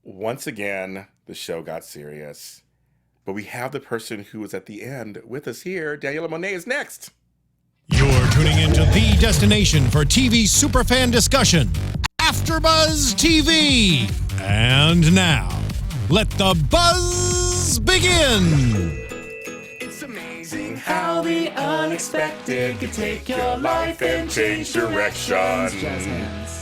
Once again, the show got serious. But we have the person who was at the end with us here. Daniella Monet is next. You're tuning into the destination for TV superfan discussion, AFTERBUZZ TV. And now, let the buzz begin. It's amazing how the unexpected can take your life and change direction. Jazz hands.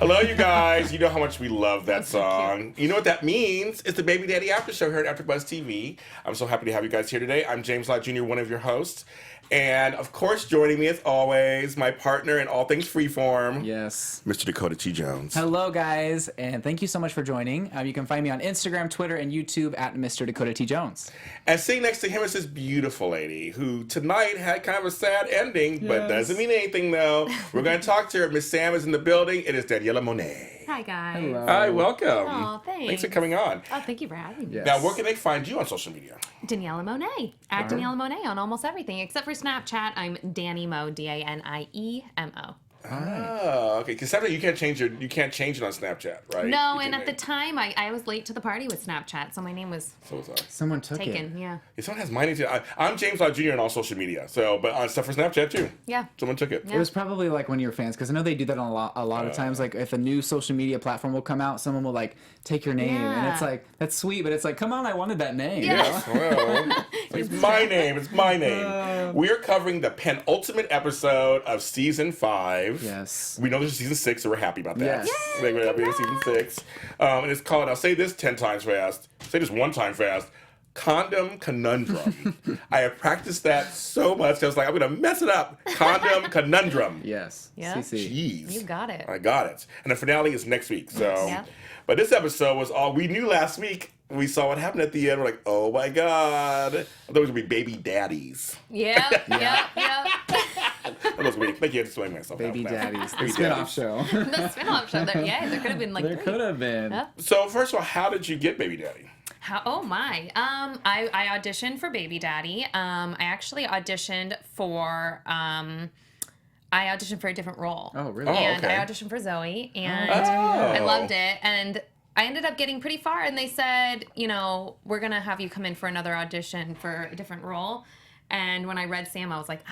Hello, you guys. You know how much we love that song. You know what that means? It's the Baby Daddy After Show here at AfterBuzz TV. I'm so happy to have you guys here today. I'm James Lott Jr., one of your hosts. And, of course, joining me as always, my partner in all things freeform. Yes. Mr. Dakota T. Jones. Hello, guys, and thank you so much for joining. You can find me on Instagram, Twitter, and YouTube at Mr. Dakota T. Jones. And sitting next to him is this beautiful lady who tonight had kind of a sad ending, but doesn't mean anything, though. We're going to talk to her. Miss Sam is in the building. It is Daniella Monet. Hi, guys. Hello. Hi, welcome. Oh, thanks. Thanks for coming on. Oh, thank you for having me. Yes. Now, where can they find you on social media? Daniella Monet. At Daniella Monet on almost everything, except for Snapchat. I'm Danny Mo, Daniemo. Oh, okay. Because Snapchat, you can't change it on Snapchat, right? No, You and can at the name- time, I was late to the party with Snapchat, so my name was So was I. Someone took taken. it. Yeah. Yeah, someone has my name too. I'm James Lott Jr. on all social media. So, but on stuff for Snapchat too. Yeah. Someone took it. It was probably like one of your fans, because I know they do that on a lot of times. Like if a new social media platform will come out, someone will like take your name, and it's Yeah. like that's sweet, but it's like, come on, I wanted that name. Yeah. Yes, well, it's my name. It's my name. We're covering the penultimate episode of season 5. Yes. We know there's a season 6, so we're happy about that. Yes. Like, we're happy with season 6. And it's called, I'll say this 10 times fast, say this 1 time fast, Condom Conundrum. I have practiced that so much, I was like, I'm going to mess it up. Condom Conundrum. Yes. Yeah. CC. Jeez. You got it. I got it. And the finale is next week. So, Yeah. But this episode was all we knew last week. We saw what happened at the end. We're like, oh my God. I thought it was going to be baby daddies. Yeah. Yeah. Yeah. That was weird. Thank you for explaining myself. Baby out. Daddies. The Baby spin-off Daddies. show. The spin-off show. There could have been like There 3. could have been. Yep. So, first of all, how did you get Baby Daddy? Oh my. I auditioned for Baby Daddy. I actually auditioned for a different role. Oh, really? Oh, And okay. I auditioned for Zoe, and Oh. I loved it. And I ended up getting pretty far, and they said, you know, we're gonna have you come in for another audition for a different role. And when I read Sam, I was like,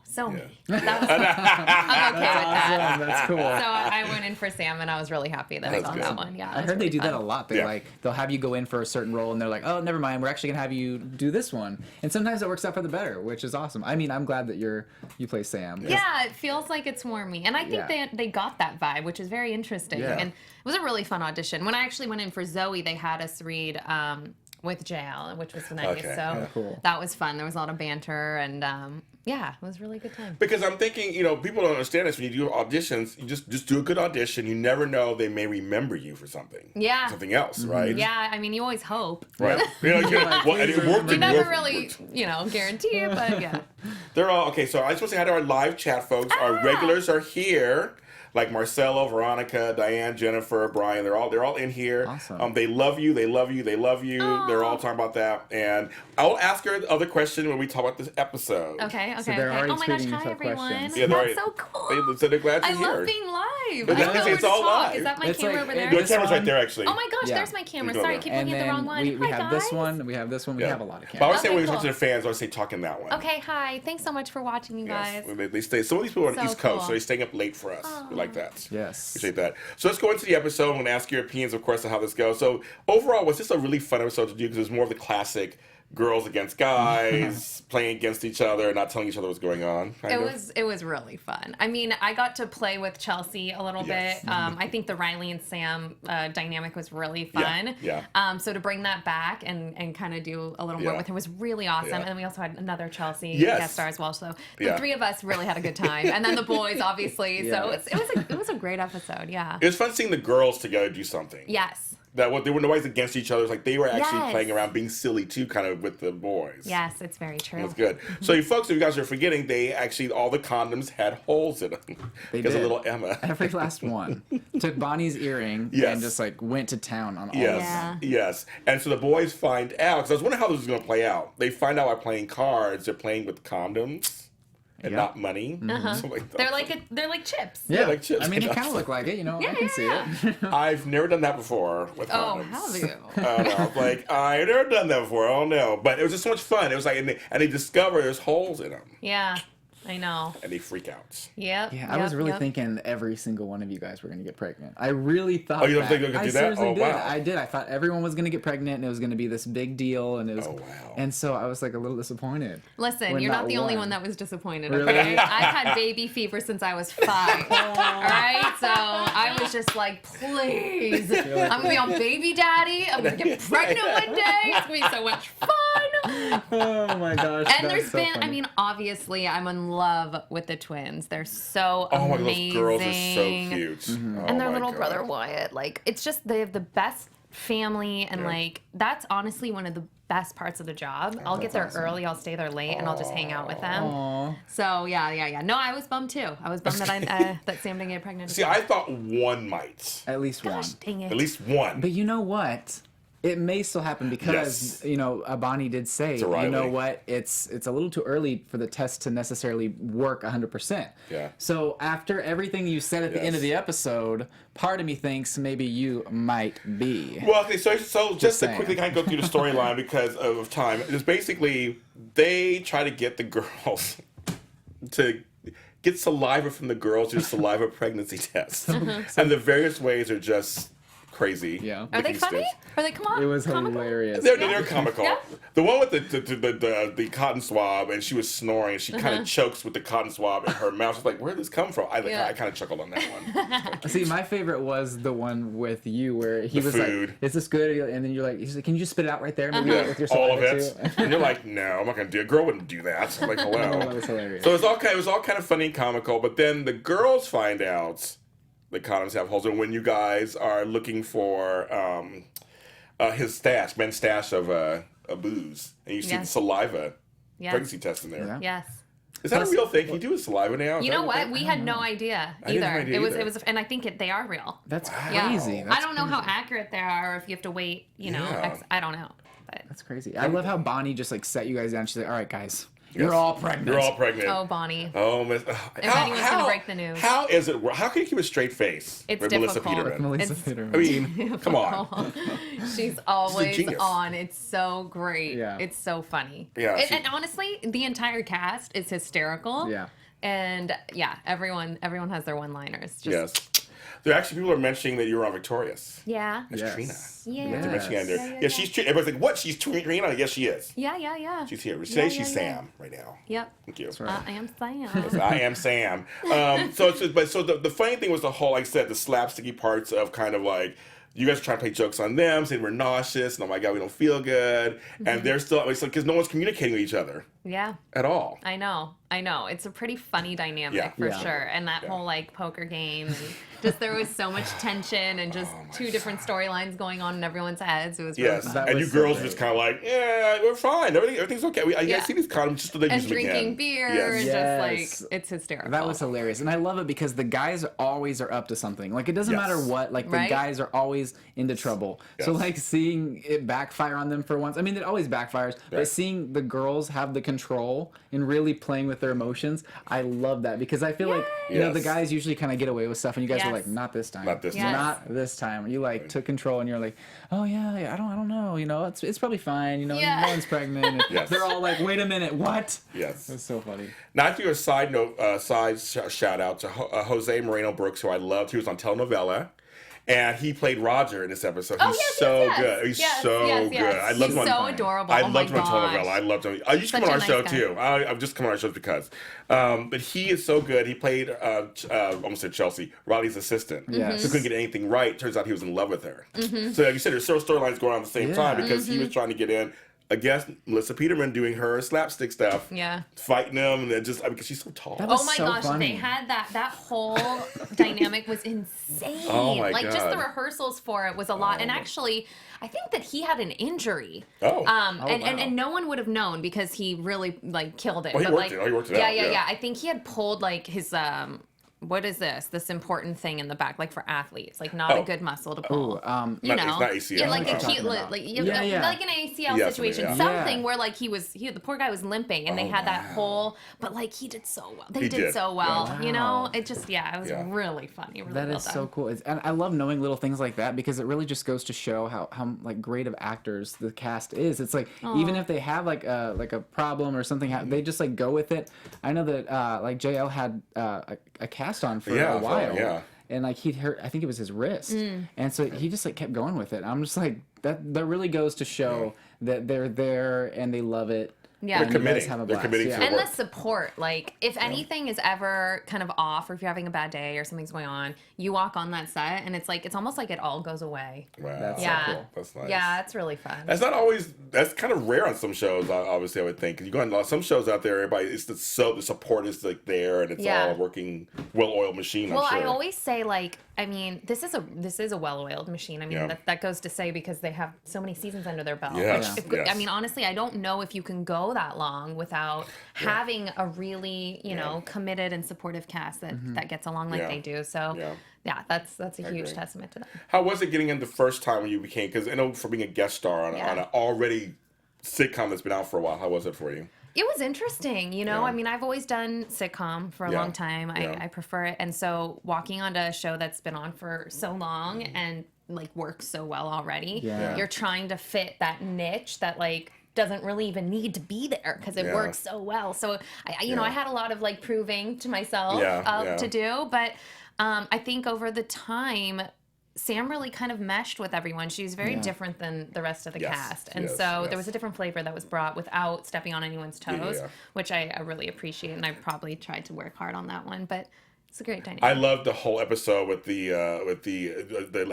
so me. That was, I'm okay with that. Awesome. That's cool. So I went in for Sam, and I was really happy that I That's got good. that one. Yeah, I heard they do that a lot. They Yeah. they'll have you go in for a certain role, and they're like, "Oh, never mind. We're actually gonna have you do this one." And sometimes it works out for the better, which is awesome. I mean, I'm glad that you play Sam. Yeah, it feels like it's more me. And I think Yeah. they got that vibe, which is very interesting. Yeah. And it was a really fun audition. When I actually went in for Zoe, they had us read with JL, which was nice. Okay. So Oh, cool. that was fun. There was a lot of banter, and yeah, it was a really good time. Because I'm thinking, you know, people don't understand this. When you do auditions, you just do a good audition. You never know, they may remember you for something. Yeah. Something else, right? Yeah, I mean, you always hope. Right. You know, well, and it worked. You it never worked, really, worked. you know, guarantee it, but yeah. They're all okay. So I just want to say hi to our live chat folks. Our regulars are here, like Marcelo, Veronica, Diane, Jennifer, Brian. They're all in here. Awesome. They love you. They love you. They love you. They're all talking about that. And I'll ask her the other question when we talk about this episode. Okay. they're already Oh my gosh, tweeting hi tough everyone. questions. Yeah, they're That's already- so cool. They said they're glad I you're here. love being live. But I don't know it's where to all talk. live. Is that my It's camera like- over it- there? Your This camera's right one? there, actually. Oh my gosh, Yeah. there's my camera. You're Sorry, I going keep And looking at the then wrong one. we Hi, have this guys. one. We have this one. We Yeah. have a lot of But I cameras. would say Okay, when you talk cool. to the fans, I would say talk in that one. Okay, hi. Thanks so much for watching, you guys. Yes, they stay. Some of these people are on the So East Coast, cool. so they're staying up late for us. We like that. Yes. Appreciate that. So let's go into the episode. I'm going to ask your opinions, of course, on how this goes. So overall, was this a really fun episode to do? Because it was more of the classic girls against guys playing against each other, not telling each other what's going on. kind of? It was really fun. I mean, I got to play with Chelsea a little Yes. bit. I think the Riley and Sam dynamic was really fun. Yeah. So to bring that back and kind of do a little more Yeah. with her was really awesome. Yeah. And then we also had another Chelsea Yes. guest star as well. So the Yeah. 3 of us really had a good time. And then the boys, obviously. So Yes. it was a great episode. Yeah. It was fun seeing the girls together do something. Yes. That what they were always against each other. It's like they were actually Yes. playing around, being silly too, kind of with the boys. Yes, it's very true. That's good. So you folks, if you guys are forgetting, they actually all the condoms had holes in them. They because of did. little Emma. Every last one. Took Bonnie's earring Yes. and just like went to town on all Yes, of them. Yeah. yes. And so the boys find out, because I was wondering how this was going to play out. They find out by playing cards, they're playing with condoms. and Yeah. not money. So They're like chips. Yeah, like chips. I mean, it kind of looked like it. Yeah, I can see it. I've never done that before with Oh, condoms. have you? I don't know. Like, I've never done that before. I don't know. But it was just so much fun. It was like, and they discover there's holes in them. Yeah, I know. And they freak out. Yep. Yeah, I was really thinking every single one of you guys were going to get pregnant. I really thought. Oh, you don't that. think they were gonna I do that? seriously Oh, did. wow. I did. I thought everyone was going to get pregnant, and it was going to be this big deal, and it was. Oh, wow. And so I was like a little disappointed. Listen, when you're not the only one. one that was disappointed. Really? Okay, I've had baby fever since I was 5. All right, so I was just like, please, I'm gonna be on Baby Daddy. I'm gonna get pregnant one day. It's gonna be so much fun. Oh my gosh! And that's there's so been, I funny. mean, obviously, I'm in love with the twins. They're so Oh my god, amazing. those girls are so cute. Oh And their my little God. brother Wyatt, like, it's just they have the best family, and like that's honestly one of the best parts of the job. I'll get there early, I'll stay there late, and I'll just hang out with them. Aw. So yeah. No, I was bummed too. I was bummed that that Sam didn't get pregnant. See, I thought one might. At least one. Gosh, dang it. At least one. But you know what? It may still happen because Yes. Bonnie did say, a you know Riley. what? It's a little too early for the test to necessarily work 100%. Yeah. So after everything you said at the end of Yes. the episode, part of me thinks maybe you might be. Well, okay, so just to saying. quickly kind of go through the storyline because of time, it's basically they try to get the girls to get saliva from the girls to do saliva pregnancy tests. And the various ways are just crazy. Yeah. Are they Looking funny? stiff. Are they It was comical? hilarious. They're comical. Yeah. The one with the cotton swab, and she was snoring, and she kind of chokes with the cotton swab in her mouth. She's like, "Where did this come from?" I Yeah. kind of chuckled on that one. See, my favorite was the one with you where he The was food. like, "Is this good?" And then you're like, "He's like, can you just spit it out right there? Maybe Yeah, with your all of saliva it. too?" And you're like, "No, I'm not gonna do it. A girl wouldn't do that." I'm like, That hello. was hilarious. So it was all kind of funny and comical. But then the girls find out the condoms have holes, and when you guys are looking for his stash, Ben's stash of booze, and you see the Yes. saliva Yes. pregnancy test in there. Yeah. Yes. Is that a real thing? Can you do with saliva now? Is You that know a what? thing? We had no idea I didn't either. have idea either. It was, and I think they are real. That's Yeah. crazy. I That's don't know how crazy. accurate they are, or if you have to wait. You know, Yeah. I don't know. But That's crazy. I love how Bonnie just like set you guys down. She's like, "All right, guys, you're Yes. all pregnant." You're all pregnant. oh, Bonnie. Oh, Miss. anyone's gonna break the news. How is it? How can you keep a straight face It's with Melissa difficult. Peterman? Melissa It's- Peterman. I mean, come on. She's always genius. on. It's so great. Yeah. It's so funny. Yeah, And, she- and honestly, the entire cast is hysterical. Yeah. And yeah, everyone has their one-liners. Just, Yes. There actually people are mentioning that you were on Victorious. Yeah. That's Yes. Trina. Yeah. They're mentioning it there. Yeah, Yeah, she's Trina. Everybody's like, what? She's Trina? Yes, she is. Yeah. She's here. Today Yeah, she's yeah, yeah. Sam right now. Yep. Thank you. right. I am Sam. I am Sam. So the funny thing was the whole, like I said, the slapsticky parts of kind of like, you guys are trying to play jokes on them, saying we're nauseous, and oh my God, we don't feel good. And they're still, it's like, because no one's communicating with each other Yeah. at all. I know. It's a pretty funny dynamic Yeah. for Yeah. sure. And that whole like poker game, and just there was so much tension and just two different storylines going on in everyone's heads. It was really Yes, fun. That and was you so girls great. just kind of like, yeah, we're fine. Everything's okay. I Yeah. see these condoms just so they And use them drinking again. beer Yes. and Yes. just like it's hysterical. That was hilarious, and I love it because the guys always are up to something. Like it doesn't Yes. matter what. Like the Right? guys are always into trouble. So Yes. like seeing it backfire on them for once. I mean, it always backfires, Right. but seeing the girls have the control and really playing with their emotions, I love that because I feel like you know the Yes. guys usually kind of get away with stuff, and you guys were Yes. like, not this time, Not this time. Yes. not this time. You like took control, and you're like, oh yeah, I don't know. You know, it's probably fine. You know, Yeah. no one's pregnant. And Yes. They're all like, wait a minute, what? Yes. It's so funny. Now, I do a side note, shout out to Jose Moreno Brooks, who I loved. He was on telenovela, and he played Roger in this episode. Oh, He's yes, so yes, yes. good. He's Yes, so yes, good. yes. I loved He's him. so on, adorable. I Oh my loved him on gosh. telenovela. I loved him. I used to Such come on a our nice show guy. too. I've just come on our shows because. But he is so good. He played almost said Chelsea, Riley's assistant. Yes. Who couldn't get anything right. Turns out he was in love with her. So like you said, there's several storylines going on at the same time because he was trying to get in. I guess Melissa Peterman doing her slapstick stuff. Yeah. Fighting him and then just because she's so tall. That was Oh my so gosh, funny. they had that whole dynamic was insane. Oh my like just the God. rehearsals for it was a lot. And actually, I think that he had an injury. Oh. And no one would have known because he really like killed it. Oh, he but worked like it. Oh, he worked it yeah, out, yeah, yeah. yeah. I think he had pulled like his what is this important thing in the back, like for athletes, like not a good muscle to pull. Ooh, you not- know, it's not ACL. yeah, like a Talking cute, about. like Yeah. like an ACL Yeah, situation, yeah. something Yeah. where like the poor guy was limping, and they had that whole, but like he did so well. They He did did. so well. Wow. You know, it just it was Yeah. really funny. Really That well is done. so cool. And I love knowing little things like that because it really just goes to show how like great of actors the cast is. It's like even if they have like a problem or something, they just like go with it. I know that like JL had a cast on for Yeah, a while. yeah. And like he'd hurt, I think it was his wrist, and so he just like kept going with it. I'm just like that really goes to show that they're there and they love it. Yeah. and They're you guys committing. have a They're blast. committing to Yeah. it. And the work. support, like if anything is ever kind of off, or if you're having a bad day or something's going on, you walk on that set and it's like it's almost like it all goes away. Wow. That's so Yeah. cool. That's nice. Yeah, it's really fun. That's kind of rare on some shows, obviously, I would think. 'Cause you go on some shows out there, everybody, the support is like there and it's Yeah. all a working, well-oiled machine, Well, I'm sure. I always say like, I mean, this is a well-oiled machine. I mean, Yeah. that goes to say because they have so many seasons under their belt. Yes, Which, yes. I mean, honestly, I don't know if you can go that long without having a really, you know, committed and supportive cast that gets along like Yeah. they do. So, Yeah. that's a huge agree. testament to them. How was it getting in the first time when you became, because I know for being a guest star on Yeah. an already sitcom that's been out for a while, how was it for you? It was interesting, you know. Yeah. I mean, I've always done sitcom for a Yeah. long time. Yeah. I prefer it, and so walking onto a show that's been on for so long and like works so well already, Yeah. you're trying to fit that niche that like doesn't really even need to be there because it Yeah. works so well. So you know, I had a lot of like proving to myself Yeah. to do, but I think over the time, Sam really kind of meshed with everyone. She's very different than the rest of the Yes, cast. And yes, so yes. there was a different flavor that was brought without stepping on anyone's toes, yeah. which I really appreciate. And I probably tried to work hard on that one, but it's a great dynamic. I loved the whole episode with the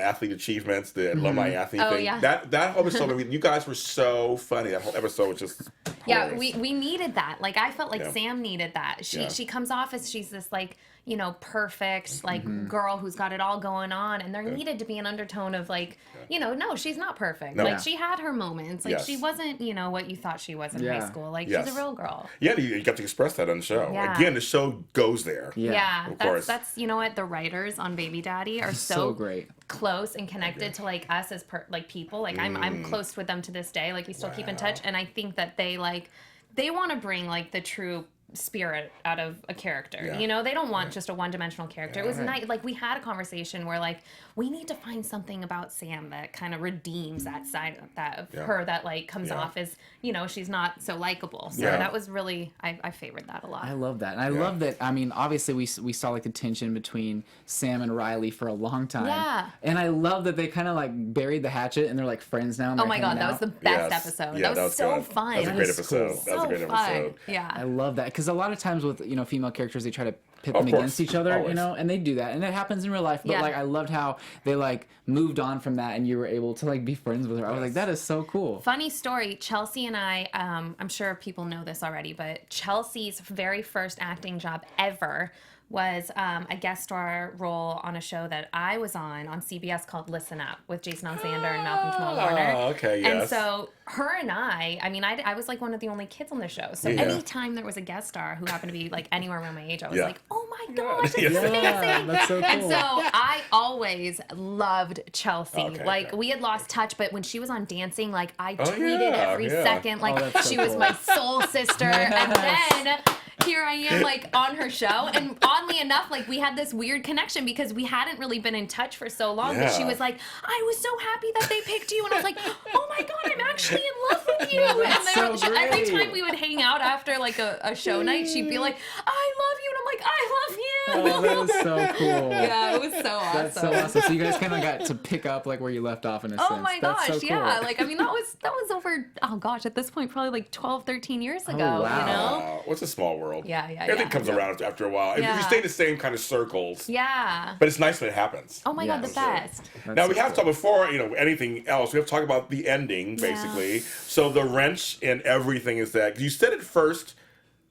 athlete achievements, the alumni athlete Oh, thing. yeah. That whole episode, I mean, you guys were so funny. That whole episode was just Yeah, hilarious. we needed that. Like I felt like Yeah. Sam needed that. Yeah. She comes off as she's this like, you know, perfect like girl who's got it all going on, and there needed to be an undertone of like, you know, no, she's not perfect. No. Like Yeah. she had her moments. Like Yes. she wasn't, you know, what you thought she was in high Yeah. school. Like Yes. she's a real girl. Yeah, you got to express that on the show. Yeah. Again, the show goes there. Yeah. Of course. That's you know what, the writers on Baby Daddy are So great. close and connected to like us as like people. Like I'm close with them to this day. Like we still keep in touch, and I think that they want to bring like the true spirit out of a character. Yeah. You know, they don't want just a one-dimensional character. It was Right. nice. Like we had a conversation where like we need to find something about Sam that kind of redeems that side of that of Yeah. her that like comes Yeah. off as, you know, she's not so likable. So Yeah. that was really I favored that a lot. I love that. And I love that. I mean, obviously, we saw like the tension between Sam and Riley for a long time. Yeah. And I love that they kind of like buried the hatchet and they're like friends now. And Oh they're my god, hanging that was out. the best Yes. episode. Yeah, that was so good. fun. That was a That great is episode. cool. That was a So great fun. episode. Yeah. I love that because a lot of times with female characters they try to pit Of them course, against each other, always. you know, and they do that, and it happens in real life. But Yeah. like I loved how they like moved on from that, and you were able to like be friends with her. I was like, that is so cool. Funny story, Chelsea and I, I'm sure people know this already, but Chelsea's very first acting job ever was a guest star role on a show that I was on CBS called Listen Up with Jason Alexander and Malcolm Jamal Warner. Okay, And yes. so her and I mean, I was like one of the only kids on the show. So Yeah. anytime there was a guest star who happened to be like anywhere around my age, I was Yeah. like, oh my gosh, this Yeah. is amazing. that's so And cool. so I always loved Chelsea. Okay, like okay. we had lost touch, but when she was on Dancing, like I Oh, tweeted yeah, every yeah. second. Like that's so she was cool. my soul sister. And then here I am like on her show. And oddly enough, like we had this weird connection because we hadn't really been in touch for so long. But she Yeah. was like, I was so happy that they picked you. And I was like, oh my God, I'm actually in love with you. And so every great. time we would hang out after like a show night, she'd be like, I love you. And I'm like, I love you. Oh, that is so cool. Yeah, it was so awesome. That's so awesome. So you guys kind of got to pick up like where you left off in a Oh sense. my That's gosh, so cool. yeah. Like, I mean, that was over, oh gosh, at this point, probably like 12, 13 years ago, wow. you know? Wow. What's a small world? Yeah, yeah, Everything yeah. comes around after a while. If Yeah. you stay in the same kind of circles. Yeah. But it's nice when it happens. Oh my God, the Yes. best. That's Now so we have to cool. talk before anything else. We have to talk about the ending, basically. So the wrench in everything is that you said it first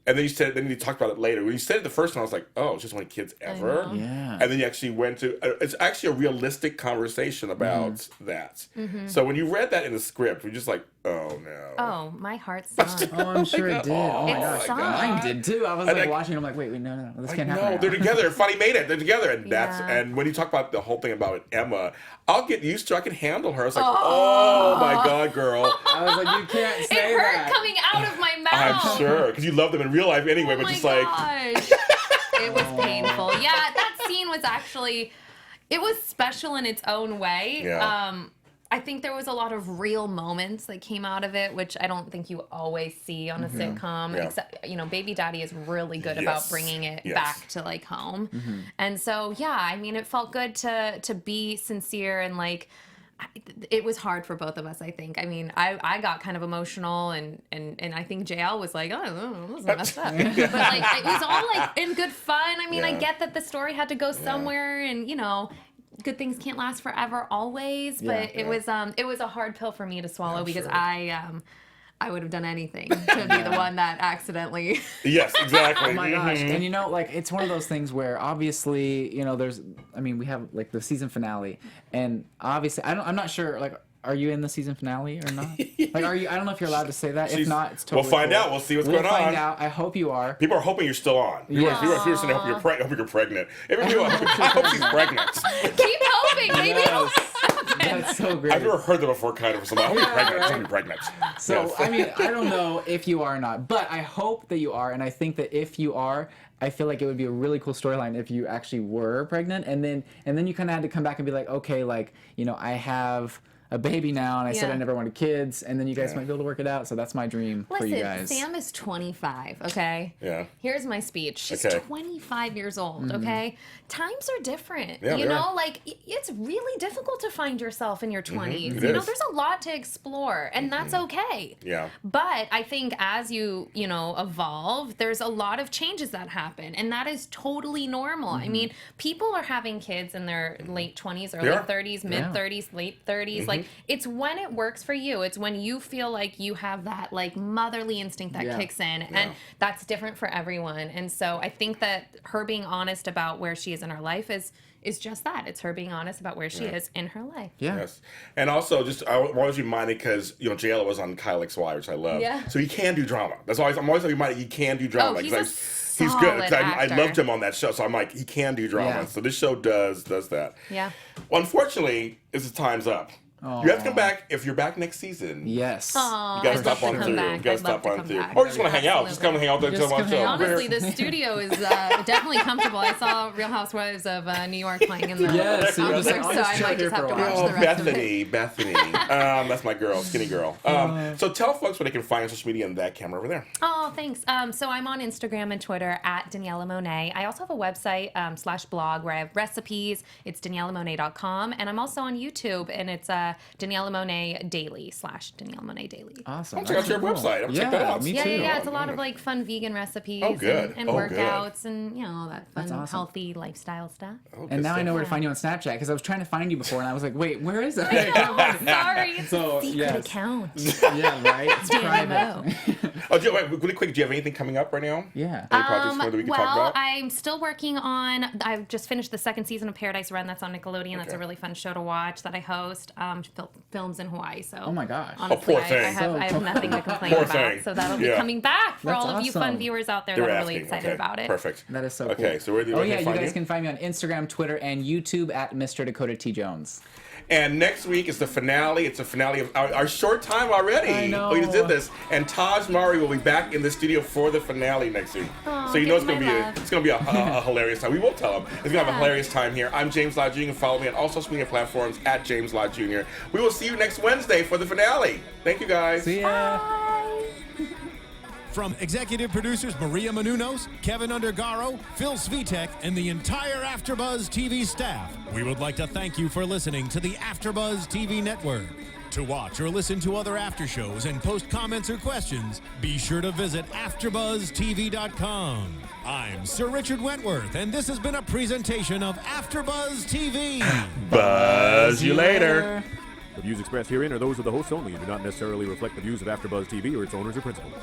And then you talked about it later. When you said it the first time, I was like, oh, it's just one of the kids ever. Yeah. And then you actually went to, it's actually a realistic conversation about that. So when you read that in the script, you're just like, oh no. Oh, my heart sunk. Oh, I'm sure it did. Oh my gosh, sucked. mine did too. I was And like I- watching. I'm like, wait, no, this can't happen. No, right they're now. together. They finally made it. They're together, and Yeah. and when you talk about the whole thing about Emma, I'll get used to. I can handle her. It's like, oh my god, girl. I was like, you can't It say hurt that. coming out of my mouth. I'm sure because you love them in real life anyway, Oh but my just like, gosh. It was painful. Yeah, that scene was actually, it was special in its own way. Yeah. I think there was a lot of real moments that came out of it, which I don't think you always see on a sitcom. Yeah. Except, Baby Daddy is really good about Yes. bringing it Yes. back to like home. And so, yeah, I mean, it felt good to be sincere and like, it was hard for both of us, I think. I mean, I got kind of emotional and I think JL was like, oh, this is messed up. But like, it was all like in good fun. I mean, I Yeah. get that the story had to go somewhere and, good things can't last forever always, but it was a hard pill for me to swallow because sure. I would have done anything to be the one that accidentally. yes, exactly. Oh my gosh. Mhm. And it's one of those things where obviously, we have like the season finale, and obviously I'm not sure, like, are you in the season finale or not? Like, are you? I don't know if you're allowed to say that. If She's- not, it's totally We'll find cool. out. We'll see what's We'll going on. find out. I hope you are. People are hoping you're still on. People Yes. are saying, I hope you're pregnant. Everybody, I hope she's pregnant. Keep hoping, maybe it'll Yes. happen. That's so great. I've never heard that before, kind of. I hope you're pregnant. I hope you're pregnant. So, Yes. I mean, I don't know if you are or not, but I hope that you are, and I think that if you are, I feel like it would be a really cool storyline if you actually were pregnant, and then you kind of had to come back and be like, okay, like, I have a baby now, and I said Yeah. I never wanted kids, and then you guys might be able to work it out, so that's my dream for you Listen, guys. Sam is 25, okay? Yeah. Here's my speech. She's Okay. 25 years old, okay? Times are different. Yeah, you they know, are. like, it's really difficult to find yourself in your 20s. it You know, is. there's a lot to explore, and that's okay. Yeah. But I think as you evolve, there's a lot of changes that happen, and that is totally normal. I mean, people are having kids in their late 20s, early Yeah. 30s, mid 30s, late 30s. Like, it's when it works for you. It's when you feel like you have that like motherly instinct that Yeah. kicks in, and that's different for everyone. And so I think that her being honest about where she is in her life is just that. It's her being honest about where she is in her life. Yeah. Yes. And also, I always reminded because, JL was on Kyle XY, which I love. Yeah. So he can do drama. I'm always reminded he can do drama. Oh, he's 'cause a he's good. 'Cause solid I actor. loved him on that show. So I'm like, he can do drama. Yeah. So this show does that. Yeah. Well, unfortunately, it's time's up. You have to come back if you're back next season. Yes. Aw, You gotta I'd stop love on to through. come back. You gotta I'd love stop to on come through. back. Or just want to hang out. Just come and hang out there Just until come one hang show. out. Honestly, the studio is definitely comfortable. I saw Real Housewives of New York playing in the Yes, sound you're just like, effects, I'll so just I chill might here just have for to a watch while. the rest of it. Bethany. That's my girl, skinny girl. So tell folks where they can find social media and that camera over there. Oh, thanks. So I'm on Instagram and Twitter at Daniella Monet. I also have a website /blog where I have recipes. It's DanielaMonet.com. And I'm also on YouTube, and it's Daniella Monet Daily /Daniella Monet Daily. Awesome. Check out your website. I'm check that out. me Yeah, too. yeah. It's a lot of like fun vegan recipes Oh, good. and Oh, workouts and all that fun, That's awesome. healthy lifestyle stuff. Oh, And now I good know stuff. where to find you on Snapchat, because I was trying to find you before, and I was like, wait, where is it? Sorry, it's So, a secret yes. account. Yeah, right? It's private. Oh, wait, really quick, do you have anything coming up right now? Yeah. Any projects that we can talk about? I'm still working on. I've just finished the second season of Paradise Run. That's on Nickelodeon. That's a really fun show to watch that I host. Films in Hawaii. So. Oh my gosh. Honestly, poor thing. I have nothing to complain Poor about. thing. So that'll be Yeah. coming back for That's all of you fun awesome. viewers out there They were that are really asking. excited Okay, about it. Perfect. That is so cool. Okay, so where do Oh they yeah, you find guys you? can find me on Instagram, Twitter, and YouTube at Mr. Dakota T. Jones. And next week is the finale. It's a finale of our short time already. I know. We just did this. And Tahj Mowry will be back in the studio for the finale next week. Aw, So you know it's give gonna him be my love. it's gonna be a hilarious time. We will tell him. It's gonna have a Yeah. hilarious time here. I'm James Lott Jr. You can follow me on all social media platforms at James Lott Jr. We will see you next Wednesday for the finale. Thank you guys. See ya. From executive producers Maria Menounos, Kevin Undergaro, Phil Svitek, and the entire AfterBuzz TV staff, we would like to thank you for listening to the AfterBuzz TV network. To watch or listen to other after shows and post comments or questions, be sure to visit AfterBuzzTV.com. I'm Sir Richard Wentworth, and this has been a presentation of AfterBuzz TV. Buzz you later. The views expressed herein are those of the hosts only and do not necessarily reflect the views of AfterBuzz TV or its owners or principals.